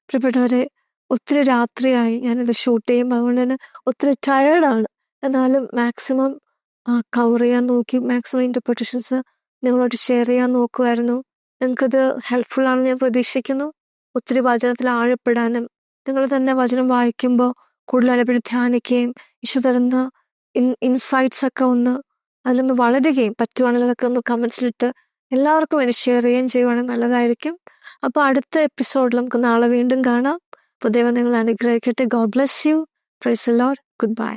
Speaker 1: പ്രിയപ്പെട്ടവരെ, ഒത്തിരി രാത്രിയായി ഞാനിത് ഷൂട്ട് ചെയ്യും, അതുകൊണ്ട് തന്നെ ഒത്തിരി ടയേർഡാണ്. എന്നാലും മാക്സിമം കവർ ചെയ്യാൻ നോക്കി, മാക്സിമം ഇൻ്റർപ്രിട്ടേഷൻസ് നിങ്ങളോട് ഷെയർ ചെയ്യാൻ നോക്കുമായിരുന്നു. നിങ്ങൾക്കത് ഹെൽപ്ഫുള്ളാണെന്ന് ഞാൻ പ്രതീക്ഷിക്കുന്നു. ഒത്തിരി വചനത്തിൽ ആഴപ്പെടാനും നിങ്ങൾ തന്നെ വചനം വായിക്കുമ്പോൾ കൂടുതൽ അതിനെപ്പറ്റി ധ്യാനിക്കുകയും ഈശോ തരുന്ന ഇൻസൈറ്റ്സ് ഒക്കെ അതിലൊന്ന് വളരുകയും പറ്റുവാണെങ്കിൽ അതൊക്കെ ഒന്ന് കമൻസിലിട്ട് എല്ലാവർക്കും വേണ്ടി ഷെയർ ചെയ്യുകയും ചെയ്യുവാണെങ്കിൽ നല്ലതായിരിക്കും. അപ്പോൾ അടുത്ത എപ്പിസോഡിൽ നമുക്ക് നാളെ വീണ്ടും കാണാം. അപ്പോൾ ദൈവം നിങ്ങൾ അനുഗ്രഹിക്കട്ടെ. God bless you. Praise the Lord. Good bye.